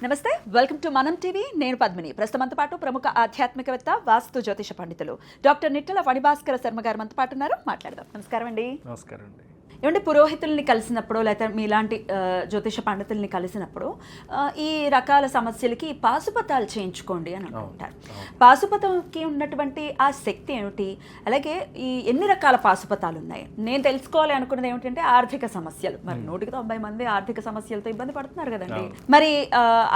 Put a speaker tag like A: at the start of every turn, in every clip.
A: నమస్తే, welcome to మనం TV. నేను పద్మిని. ప్రస్తుతంతో పాటు ప్రముఖ ఆధ్యాత్మికవేత్త, వాస్తు జ్యోతిష పండితులు డాక్టర్ నిట్టల ఫణిభాస్కర శర్మ గారు మనతో పాటు ఉన్నారు. మాట్లాడదాం. నమస్కారం అండి.
B: నమస్కారం అండి.
A: ఏమంటే పురోహితుల్ని కలిసినప్పుడు లేకపోతే మీలాంటి జ్యోతిష పండితుల్ని కలిసినప్పుడు ఈ రకాల సమస్యలకి పాశుపతాలు చేయించుకోండి అని అంటుంటారు. పాశుపతంకి ఉన్నటువంటి ఆ శక్తి ఏమిటి, అలాగే ఈ ఎన్ని రకాల పాశుపతాలు ఉన్నాయి? నేను తెలుసుకోవాలి అనుకున్నది ఏమిటంటే ఆర్థిక సమస్యలు. మరి 190 మంది ఆర్థిక సమస్యలతో ఇబ్బంది పడుతున్నారు కదండి. మరి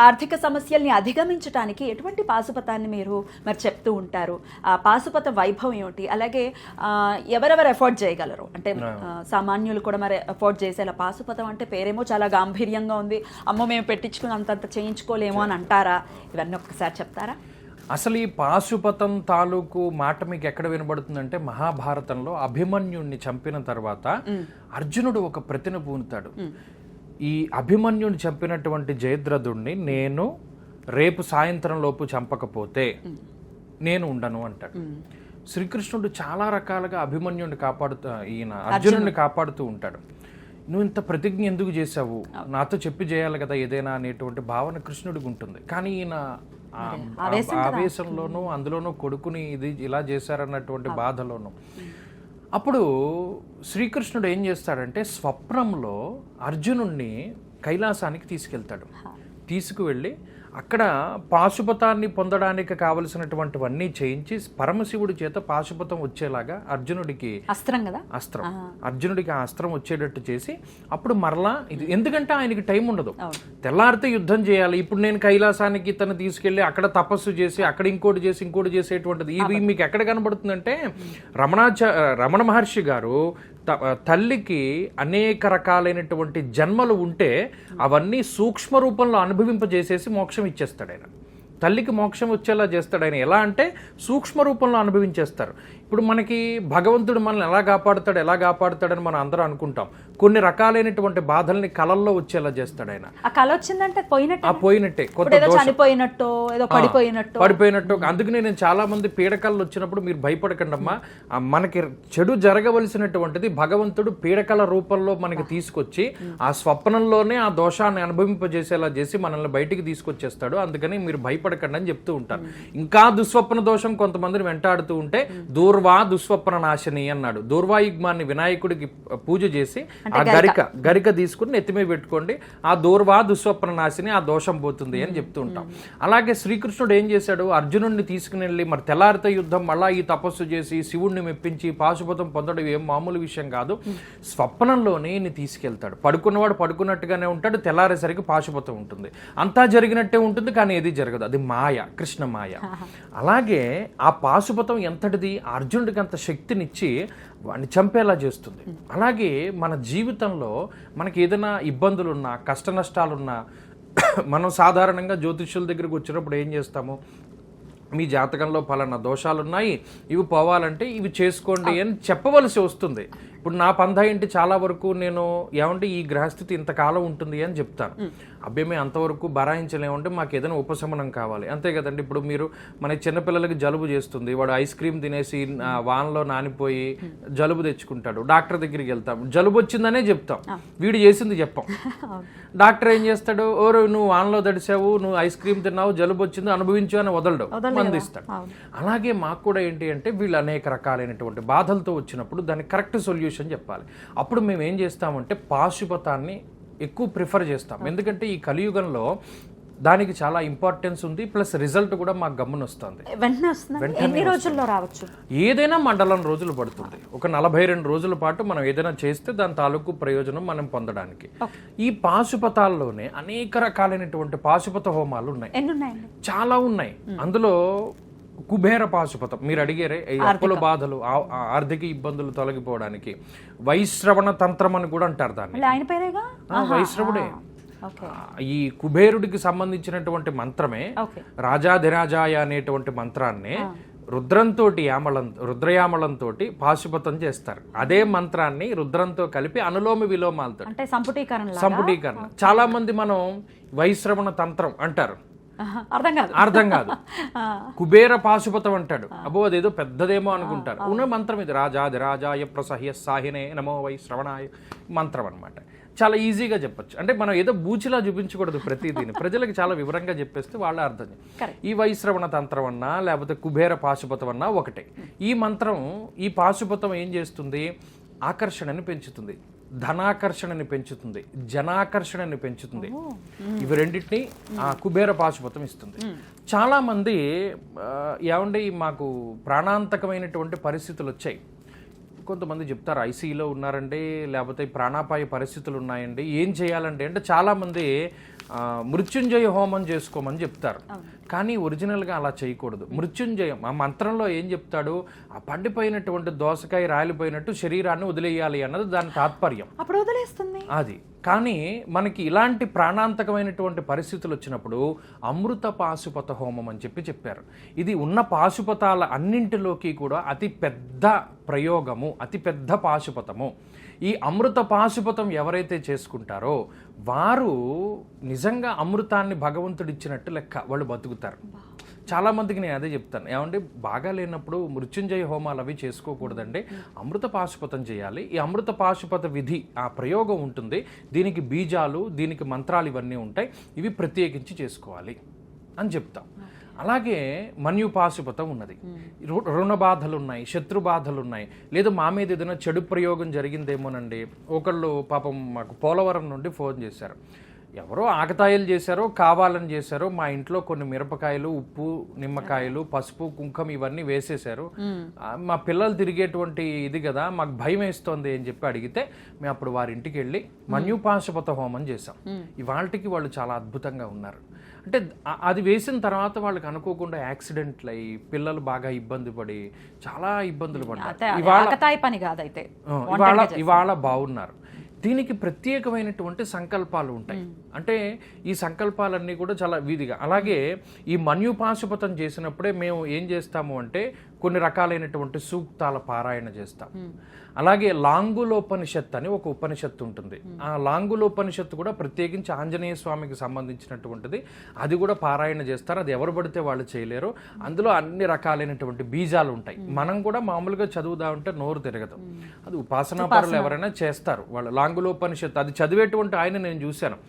A: ఆర్థిక సమస్యల్ని అధిగమించడానికి ఎటువంటి పాశుపతాన్ని మీరు మరి చెప్తూ ఉంటారు? ఆ పాశుపత వైభవం ఏమిటి, అలాగే ఎవరెవరు ఎఫోర్డ్ చేయగలరు? అంటే సామాన్యులు కూడా మరి అఫోర్డ్ చేసేలా. పాశుపతం అంటే పేరేమో చాలా గాంభీర్యంగా ఉంది, అమ్మో మేము పెట్టించుకుని అంతంత చేయించుకోలేమో అని అంటారా? ఇవన్నీ ఒక్కసారి చెప్తారా?
B: అసలు ఈ పాశుపతం తాలూకు మాట మీకు ఎక్కడ వినబడుతుందంటే, మహాభారతంలో అభిమన్యుణ్ణి చంపిన తర్వాత అర్జునుడు ఒక ప్రతిన పూనుతాడు. ఈ అభిమన్యుని చంపినటువంటి జయద్రథుణ్ణి నేను రేపు సాయంత్రం లోపు చంపకపోతే నేను ఉండను అంటాడు. శ్రీకృష్ణుడు చాలా రకాలుగా అభిమన్యుడిని అర్జునుడిని కాపాడుతూ ఉంటాడు. నువ్వు ఇంత ప్రతిజ్ఞ ఎందుకు చేశావు, నాతో చెప్పి చేయాలి కదా ఏదైనా అనేటువంటి భావన కృష్ణుడికి ఉంటుంది. కానీ ఈయన ఆవేశంలోనూ అందులోనూ కొడుకుని ఇది ఇలా చేశారన్నటువంటి బాధలోనూ. అప్పుడు శ్రీకృష్ణుడు ఏం చేస్తాడంటే, స్వప్నంలో అర్జునుడిని కైలాసానికి తీసుకెళ్తాడు. తీసుకువెళ్ళి అక్కడ పాశుపతాన్ని పొందడానికి కావలసినటువంటివన్నీ చేయించి పరమశివుడి చేత పాశుపతం వచ్చేలాగా అర్జునుడికి అర్జునుడికి ఆ అస్త్రం వచ్చేటట్టు చేసి, అప్పుడు మరలా ఇది, ఎందుకంటే ఆయనకి టైం ఉండదు, తెల్లారితే యుద్ధం చేయాలి. ఇప్పుడు నేను కైలాసానికి తను తీసుకెళ్లి అక్కడ తపస్సు చేసి అక్కడ ఇంకోటి చేసేటువంటిది. ఇది మీకు ఎక్కడ కనబడుతుందంటే, రమణ మహర్షి గారు తల్లికి అనేక రకాలైనటువంటి జన్మలు ఉంటే అవన్నీ సూక్ష్మ రూపంలో అనుభవింపజేసేసి మోక్షం ఇచ్చేస్తాడు ఆయన. తల్లికి మోక్షం వచ్చేలా చేస్తాడు ఆయన. ఎలా అంటే సూక్ష్మ రూపంలో అనుభవించేస్తారు. ఇప్పుడు మనకి భగవంతుడు మనల్ని ఎలా కాపాడుతాడని మనం అందరూ అనుకుంటాం. కొన్ని రకాలైనటువంటి బాధల్ని కళల్లో వచ్చేలా చేస్తాడు ఆయన.
A: ఆ కళ వచ్చిందంటే
B: పోయినట్టే, పడిపోయినట్టు. అందుకనే నేను చాలా మంది పీడకలు వచ్చినప్పుడు మీరు భయపడకండి అమ్మా, మనకి చెడు జరగవలసినటువంటిది భగవంతుడు పీడకల రూపంలో మనకి తీసుకొచ్చి ఆ స్వప్నంలోనే ఆ దోషాన్ని అనుభవింపజేసేలా చేసి మనల్ని బయటికి తీసుకొచ్చేస్తాడు. అందుకని మీరు భయపడకండి అని చెప్తూ ఉంటారు. ఇంకా దుస్వప్న దోషం కొంతమందిని వెంటాడుతూ ఉంటే దూర్వా దుస్వప్న నాశిని అన్నాడు. దూర్వాయుగ్మాన్ని వినాయకుడికి పూజ చేసి ఆ గరిక తీసుకుని నెత్తిమే పెట్టుకోండి, ఆ దూర్వా దుస్వప్న నాశిని, ఆ దోషం పోతుంది అని చెప్తూ ఉంటాం. అలాగే శ్రీకృష్ణుడు ఏం చేశాడు, అర్జునుడిని తీసుకుని వెళ్ళి మరి తెల్లారిత యుద్ధం మళ్ళా ఈ తపస్సు చేసి శివుణ్ణి మెప్పించి పాశుపతం పొందడం ఏం మామూలు విషయం కాదు. స్వప్నంలోనే తీసుకెళ్తాడు. పడుకున్నవాడు పడుకున్నట్టుగానే ఉంటాడు, తెల్లారేసరికి పాశుపతం ఉంటుంది. అంతా జరిగినట్టే ఉంటుంది, కానీ ఏది జరగదు. అది మాయ, కృష్ణ మాయ. అలాగే ఆ పాశుపతం ఎంతటిది, అర్జునుడికి అంత శక్తినిచ్చి వాడిని చంపేలా చేస్తుంది. అలాగే మన జీవితంలో మనకి ఏదైనా ఇబ్బందులున్నా, కష్ట నష్టాలున్నా, మనం సాధారణంగా జ్యోతిష్యుల దగ్గరికి వచ్చినప్పుడు ఏం చేస్తాము, మీ జాతకంలో పలానా దోషాలున్నాయి, ఇవి పోవాలంటే ఇవి చేసుకోండి అని చెప్పవలసి వస్తుంది. ఇప్పుడు నా పంధా ఏంటి, చాలా వరకు నేను ఏమంటే ఈ గ్రహస్థితి ఇంతకాలం ఉంటుంది అని చెప్తాను. అభ్యమే అంతవరకు బరాయించలేమంటే మాకు ఏదైనా ఉపశమనం కావాలి, అంతే కదండి. ఇప్పుడు మీరు మన చిన్నపిల్లలకి జలుబు చేస్తుంది, వాడు ఐస్ క్రీమ్ తినేసి వానలో నానిపోయి జలుబు తెచ్చుకుంటాడు, డాక్టర్ దగ్గరికి వెళ్తాం, జలుబు వచ్చిందనే చెప్తాం, వీడు చేసింది చెప్పాం. డాక్టర్ ఏం చేస్తాడు, ఓరు నువ్వు వానలో తడిసావు, నువ్వు ఐస్ క్రీమ్ తిన్నావు, జలుబు వచ్చింది అనుభవించు అని వదలడం, మందు ఇస్తాడు. అలాగే మాకు కూడా ఏంటి అంటే, వీళ్ళు అనేక రకాలైనటువంటి బాధలతో వచ్చినప్పుడు దానికి కరెక్ట్ సొల్యూషన్ చెప్పాలి. అప్పుడు మేము ఏం చేస్తామంటే పాశుపతాన్ని ఎక్కువ ప్రిఫర్ చేస్తాం. ఎందుకంటే ఈ కలియుగంలో దానికి చాలా ఇంపార్టెన్స్ ఉంది, ప్లస్ రిజల్ట్ కూడా మాకు గమ్మునొస్తుంది.
A: ఎన్ని రోజుల్లో రావచ్చు?
B: ఏదైనా మండలం రోజులు పడుతుంది. ఒక 42 రోజుల పాటు మనం ఏదైనా చేస్తే దాని తాలూకు ప్రయోజనం మనం పొందడానికి. ఈ పాశుపతాల్లోనే అనేక రకాలైనటువంటి పాశుపత హోమాలు ఉన్నాయి, చాలా ఉన్నాయి. అందులో కుబేర పాశుపతం మీరు అడిగారే, అప్పుల బాధలు, ఆర్థిక ఇబ్బందులు తొలగిపోవడానికి వైశ్రవణ తంత్రం అని కూడా అంటారు దాన్ని. వైశ్రవుడే ఈ కుబేరుడికి సంబంధించినటువంటి మంత్రమే. రాజాధిరాజాయ అనేటువంటి మంత్రాన్ని రుద్రయామళంతో పాశుపతం చేస్తారు. అదే మంత్రాన్ని రుద్రంతో కలిపి అనులోమ విలోమాలతో సంపుటీకరణ. చాలా మంది మనం వైశ్రవణ తంత్రం అంటారు, అర్థం కాదు. కుబేర పాశుపతం అంటాడు, అబ్బో అదేదో పెద్దదేమో అనుకుంటారు. ఉన్న మంత్రం ఇది, రాజాది రాజాయ ప్రసహ్య సాహినే నమో వై శ్రవణాయ మంత్రం అనమాట. చాలా ఈజీగా చెప్పొచ్చు. అంటే మనం ఏదో బూచిలా చూపించకూడదు ప్రతిదీని, ప్రజలకు చాలా వివరంగా చెప్పేస్తే వాళ్ళ అర్థం. ఈ వైశ్రవణ తంత్రం అన్నా లేకపోతే కుబేర పాశుపతం అన్నా ఒకటే. ఈ మంత్రం, ఈ పాశుపతం ఏం చేస్తుంది? ఆకర్షణని పెంచుతుంది, ధనాకర్షణని పెంచుతుంది, జనాకర్షణని పెంచుతుంది. ఇవి రెండింటిని ఆ కుబేర పాశుపతం ఇస్తుంది. చాలా మంది ఏమండి మాకు ప్రాణాంతకమైనటువంటి పరిస్థితులు వచ్చాయి, కొంతమంది చెప్తారు ఐసీయూలో ఉన్నారండి, లేకపోతే ప్రాణాపాయ పరిస్థితులు ఉన్నాయండి, ఏం చేయాలండి అంటే చాలామంది మృత్యుంజయ హోమం చేసుకోమని చెప్తారు. కానీ ఒరిజినల్గా అలా చేయకూడదు. మృత్యుంజయం ఆ మంత్రంలో ఏం చెప్తాడు? ఆ పండిపోయినటువంటి దోసకాయ రాలిపోయినట్టు శరీరాన్ని వదిలేయాలి అన్నది దాని తాత్పర్యం.
A: అప్పుడు వదిలేస్తుంది
B: అది. కానీ మనకి ఇలాంటి ప్రాణాంతకమైనటువంటి పరిస్థితులు వచ్చినప్పుడు అమృత పాశుపత హోమం అని చెప్పారు. ఇది ఉన్న పాశుపతాల అన్నింటిలోకి కూడా అతి పెద్ద ప్రయోగము, అతి పెద్ద పాశుపతము. ఈ అమృత పాశుపతం ఎవరైతే చేసుకుంటారో వారు నిజంగా అమృతాన్ని భగవంతుడు ఇచ్చినట్టు లెక్క, వాళ్ళు బతుకుతారు. చాలా మందికి నేను అదే చెప్తాను, ఏమంటే బాగా లేనప్పుడు మృత్యుంజయ హోమాలు అవి చేసుకోకూడదండి, అమృత పాశుపతం చేయాలి. ఈ అమృత పాశుపత విధి, ఆ ప్రయోగం ఉంటుంది, దీనికి బీజాలు, దీనికి మంత్రాలు ఇవన్నీ ఉంటాయి, ఇవి ప్రత్యేకించి చేసుకోవాలి అని చెప్తాం. అలాగే మన్యు పాశుపతం ఉన్నది. రుణ బాధలు ఉన్నాయి, శత్రు బాధలు ఉన్నాయి, లేదా మా మీద ఏదైనా చెడు ప్రయోగం జరిగిందేమోనండి. ఒకళ్ళు పాపం మాకు పోలవరం నుండి ఫోన్ చేశారు, ఎవరో ఆకతాయిలు చేశారో కావాలని చేశారో, మా ఇంట్లో కొన్ని మిరపకాయలు, ఉప్పు, నిమ్మకాయలు, పసుపు, కుంకం ఇవన్నీ వేసేశారు, మా పిల్లలు తిరిగేటువంటి ఇది కదా, మాకు భయం వేస్తోంది అని చెప్పి అడిగితే మేము అప్పుడు వారి ఇంటికి వెళ్ళి మన్యుపాశుపత హోమం చేశాం. ఇవాళకి వాళ్ళు చాలా అద్భుతంగా ఉన్నారు. అంటే అది వేసిన తర్వాత వాళ్ళకి అనుకోకుండా యాక్సిడెంట్లు అయ్యి పిల్లలు బాగా ఇబ్బంది పడి చాలా ఇబ్బందులు పడ్డారు. ఇవాళ బాగున్నారు. దీనికి ప్రత్యేకమైనటువంటి సంకల్పాలు ఉంటాయి. అంటే ఈ సంకల్పాలన్నీ కూడా చాలా వీధిగా. అలాగే ఈ మన్యుపాశుపతం చేసినప్పుడే మేము ఏం చేస్తాము అంటే కొన్ని రకాలైనటువంటి సూక్తాల పారాయణ చేస్తాం. అలాగే లాంగులోపనిషత్తు అని ఒక ఉపనిషత్తు ఉంటుంది. ఆ లాంగులోపనిషత్తు కూడా ప్రత్యేకించి ఆంజనేయ స్వామికి సంబంధించినటువంటిది. అది కూడా పారాయణ చేస్తారు. అది ఎవరు పడితే వాళ్ళు చేయలేరు. అందులో అన్ని రకాలైనటువంటి బీజాలు ఉంటాయి. మనం కూడా మామూలుగా చదువుదా ఉంటే నోరు తిరగదు. అది ఉపాసనా పరులు ఎవరైనా చేస్తారు. వాళ్ళు లాంగులోపనిషత్తు అది చదివేటువంటి ఆయన నేను చూశాను.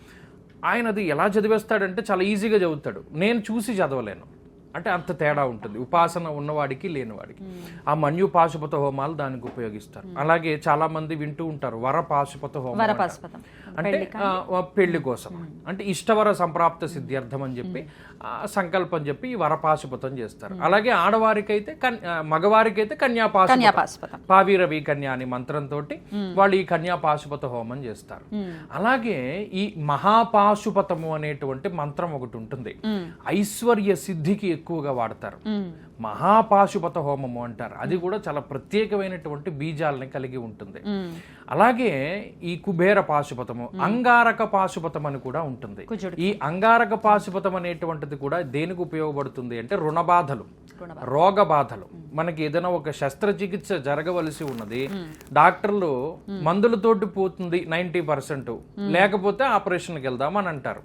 B: ఆయన అది ఎలా చదివేస్తాడంటే చాలా ఈజీగా చదువుతాడు. నేను చూసి చదవలేను. అంటే అంత తేడా ఉంటుంది ఉపాసన ఉన్నవాడికి లేనివాడికి. ఆ మన్యు పాశుపత హోమాలు దానికి ఉపయోగిస్తారు. అలాగే చాలా మంది వింటూ ఉంటారు వర పాశుపత హోమం, అంటే పెళ్లి కోసం, అంటే ఇష్టవర సంప్రాప్త సిద్ధ్యర్థం అని చెప్పి సంకల్పం చెప్పి ఈ వరపాశుపతం చేస్తారు. అలాగే ఆడవారికైతే మగవారికైతే కన్యాపాశుపతం, పావీరవి కన్యా అని మంత్రంతో వాళ్ళు ఈ కన్యాపాశుపత హోమం చేస్తారు. అలాగే ఈ మహాపాశుపతము అనేటువంటి మంత్రం ఒకటి ఉంటుంది, ఐశ్వర్య సిద్ధికి ఎక్కువగా వాడతారు. మహాపాశుపత హోమము అంటారు. అది కూడా చాలా ప్రత్యేకమైనటువంటి బీజాలని కలిగి ఉంటుంది. అలాగే ఈ కుబేర పాశుపతము, అంగారక పాశుపతం అని కూడా ఉంటుంది. ఈ అంగారక పాశుపతం అనేటువంటిది కూడా దేనికి ఉపయోగపడుతుంది అంటే రుణ బాధలు, రోగ బాధలు. మనకి ఏదైనా ఒక శస్త్రచికిత్స జరగవలసి ఉన్నది, డాక్టర్లు మందులతోటి పోతుంది 90%, లేకపోతే ఆపరేషన్కి వెళ్దాం అని అంటారు.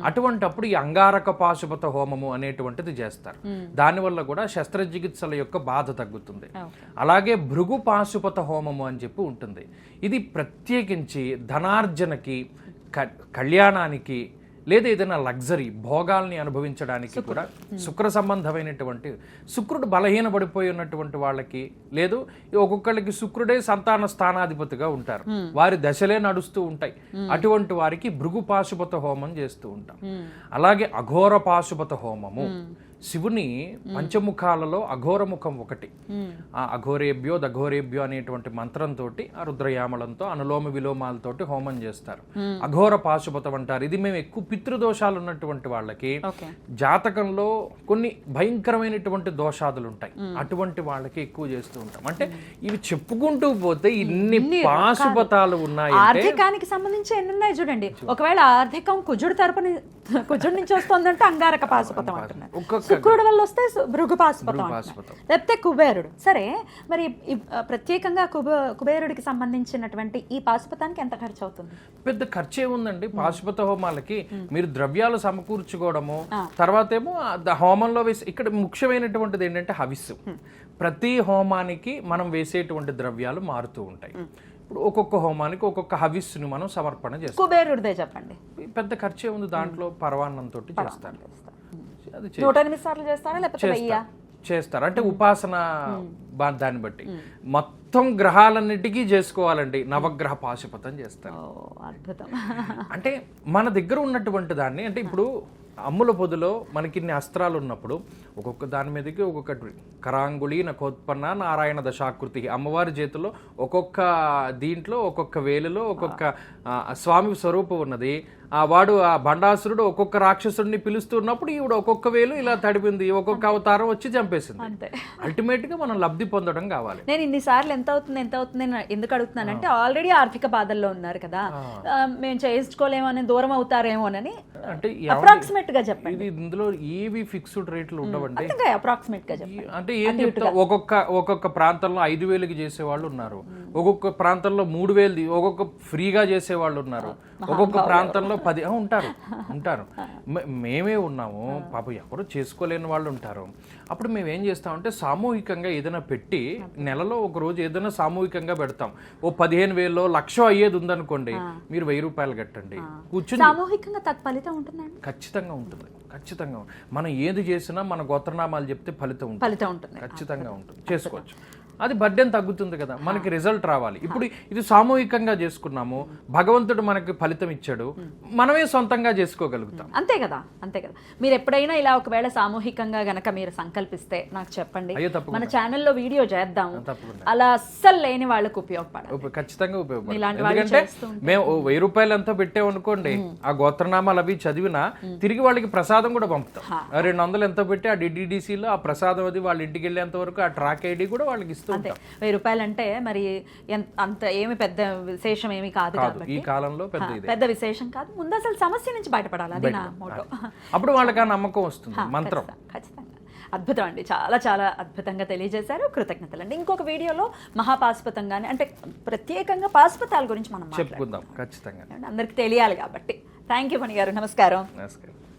B: అటువంటప్పుడు ఈ అంగారక పాశుపత హోమము అనేటువంటిది చేస్తారు. దానివల్ల కూడా శస్త్రచికిత్సల యొక్క బాధ తగ్గుతుంది. అలాగే భృగు పాశుపత హోమము అని చెప్పి ఉంటుంది. ఇది ప్రత్యేకించి ధనార్జనకి, కళ్యాణానికి, లేదా ఏదైనా లగ్జరీ భోగాల్ని అనుభవించడానికి కూడా శుక్ర సంబంధమైనటువంటి, శుక్రుడు బలహీనపడిపోయి ఉన్నటువంటి వాళ్ళకి, లేదు ఒక్కొక్కళ్ళకి శుక్రుడే సంతాన స్థానాధిపతిగా ఉంటారు, వారి దశలే నడుస్తూ ఉంటాయి, అటువంటి వారికి భృగు పాశుపత హోమం చేస్తూ ఉంటాం. అలాగే అఘోర పాశుపత హోమము, శివుని పంచముఖాలలో అఘోరముఖం ఒకటి. ఆ అఘోరేభ్యో దఘోరేభ్యో అనేటువంటి మంత్రంతో, ఆ రుద్రయామలంతో, అనులోమ విలోమాలతోటి హోమం చేస్తారు. అఘోర పాశుపతం అంటారు. ఇది మేము ఎక్కువ పితృదోషాలు ఉన్నటువంటి వాళ్ళకి, జాతకంలో కొన్ని భయంకరమైనటువంటి దోషాదులు ఉంటాయి, అటువంటి వాళ్ళకి ఎక్కువ చేస్తూ ఉంటాం. అంటే ఇవి చెప్పుకుంటూ పోతే ఇన్ని పాశుపతాలు ఉన్నాయి.
A: ఆర్థికానికి సంబంధించి ఎన్ని ఉన్నాయి చూడండి. ఒకవేళ ఆర్థికం కుజుడు తరపున, కుజుడు నుంచి వస్తుందంటే అంగారక పాశుపతం అంటున్నారు, శుక్రుడు వల్ల వస్తే భృగు పాశుపతం, లేకపోతే కుబేరుడు. సరే, మరి ప్రత్యేకంగా కుబేరుడికి సంబంధించినటువంటి ఈ పాశుపతానికి ఎంత ఖర్చు అవుతుంది?
B: పెద్ద ఖర్చు ఏముందండి పాశుపత హోమాలకి. మీరు ద్రవ్యాలు సమకూర్చుకోవడము, తర్వాత ఏమో హోమంలో వేసి, ఇక్కడ ముఖ్యమైనటువంటిది ఏంటంటే హవిస్సు. ప్రతి హోమానికి మనం వేసేటువంటి ద్రవ్యాలు మారుతూ ఉంటాయి. ఇప్పుడు ఒక్కొక్క హోమానికి ఒక్కొక్క హవిస్సుని మనం సమర్పణ చేస్తాం.
A: కుబేరుడిదే చెప్పండి.
B: పెద్ద ఖర్చే ఉంది దాంట్లో, పరవాన్నంతో చేస్తారు. అది
A: 108 సార్లు చేస్తారా లేకపోతే 1000?
B: చేస్తారు. అంటే ఉపాసన దాన్ని బట్టి మొత్తం గ్రహాలన్నిటికీ చేసుకోవాలండి. నవగ్రహ పాశుపతం చేస్తారు.
A: అద్భుతం.
B: అంటే మన దగ్గర ఉన్నటువంటి దాన్ని, అంటే ఇప్పుడు అమ్ముల పొదిలో మనకి ఇన్ని అస్త్రాలు ఉన్నప్పుడు ఒక్కొక్క దాని మీదకి ఒక్కొక్కటి కరాంగుళి నకోత్పన్న నారాయణ దశాకృతి, అమ్మవారి చేతిలో ఒక్కొక్క దీంట్లో ఒక్కొక్క వేలులో ఒక్కొక్క స్వామి స్వరూపం ఉన్నది. వాడు ఆ బండాసురుడు ఒక్కొక్క రాక్షసుడిని పిలుస్తున్నప్పుడు ఈవిడ ఒక్కొక్క వేలు ఇలా తడిపింది, ఒక్కొక్క అవతారం వచ్చి చంపేసింది. అల్టిమేట్ గా మనం లబ్ధి పొందడం కావాలి.
A: నేను ఇన్నిసార్లు ఎంత అవుతుంది ఎందుకు అడుగుతున్నానంటే ఆల్రెడీ ఆర్థిక బాధల్లో ఉన్నారు కదా, మేము చేసుకోలేమని దూరం అవుతారేమోనని.
B: అంటే
A: అప్రాక్సిమేట్ గా చెప్పండి.
B: ఇది ఇందులో ఏవి ఫిక్స్డ్ రేట్లు ఉండవండి.
A: అప్రాక్సిమేట్ గా చెప్పండి.
B: అంటే ఏం చెప్తాం, ఒక్కొక్క ప్రాంతంలో 5,000కి చేసే వాళ్ళు ఉన్నారు, ఒక్కొక్క ప్రాంతంలో 3,000, ఒక్కొక్క ఫ్రీగా చేసే వాళ్ళు ఉన్నారు, ఒక్కొక్క ప్రాంతంలో 10 ఉంటారు. మేమే ఉన్నాము, పాపం ఎవరు చేసుకోలేని వాళ్ళు ఉంటారు. అప్పుడు మేము ఏం చేస్తామంటే సామూహికంగా ఏదైనా పెట్టి నెలలో ఒక రోజు ఏదైనా సామూహికంగా పెడతాం. ఓ 15,000 1,00,000 అయ్యేది ఉందనుకోండి, మీరు 1,000 రూపాయలు కట్టండి, కూర్చుని.
A: సామూహికంగా తత్ఫలితం ఉంటుందండి.
B: ఖచ్చితంగా ఉంటుంది. మనం ఏది చేసినా మన గోత్రనామాలు చెప్తే ఫలితం ఉంటుంది. ఖచ్చితంగా ఉంటుంది. చేసుకోవచ్చు. అది బర్డెన్ తగ్గుతుంది కదా, మనకి రిజల్ట్ రావాలి. ఇప్పుడు ఇది సామూహికంగా చేసుకున్నాము, భగవంతుడు మనకి ఫలితం ఇచ్చాడు, మనమే సొంతంగా చేసుకోగలుగుతాం.
A: అంతే కదా. మీరు ఎప్పుడైనా ఇలా ఒకవేళ సామూహికంగా గనక మీరు సంకల్పిస్తే నాకు చెప్పండి, మన ఛానల్లో వీడియో చేద్దాం. అలా అస్సలు లేని వాళ్ళకు ఉపయోగపడాలి.
B: ఖచ్చితంగా ఉపయోగపడాలి. ఎందుకంటే మేము 1,000 రూపాయలు ఎంతో పెట్టామనుకోండి, ఆ గోత్రనామాలు అవి చదివినా తిరిగి వాళ్ళకి ప్రసాదం కూడా పంపుతాం. 200 ఎంతో పెట్టి ఆ డిడిడిసిలో ఆ ప్రసాదం అది వాళ్ళ ఇంటికి వెళ్ళేంత వరకు ఆ ట్రాక్ ఐడి కూడా వాళ్ళకి ఇస్తూ.
A: అంతే. 1,000 రూపాయలు అంటే మరి అంత ఏమి పెద్ద విశేషం ఏమి కాదు
B: ఈ కాలంలో
A: పెద్ద విశేషం కాదు. ముందు అసలు సమస్య నుంచి బయటపడాలి, అది నా మోటో.
B: అప్పుడు వాళ్ళకి ఆ నమ్మకం వస్తుంది. మంత్రం
A: ఖచ్చితంగా. అద్భుతం అండి, చాలా చాలా అద్భుతంగా తెలియజేశారు. కృతజ్ఞతలు అండి. ఇంకొక వీడియోలో మహాపాశుపతంగానే, అంటే ప్రత్యేకంగా పాశుపతాల గురించి మనం
B: చెప్పుకుందాం ఖచ్చితంగా,
A: అందరికి తెలియాలి కాబట్టి. థ్యాంక్ యూ మణి గారు. నమస్కారం.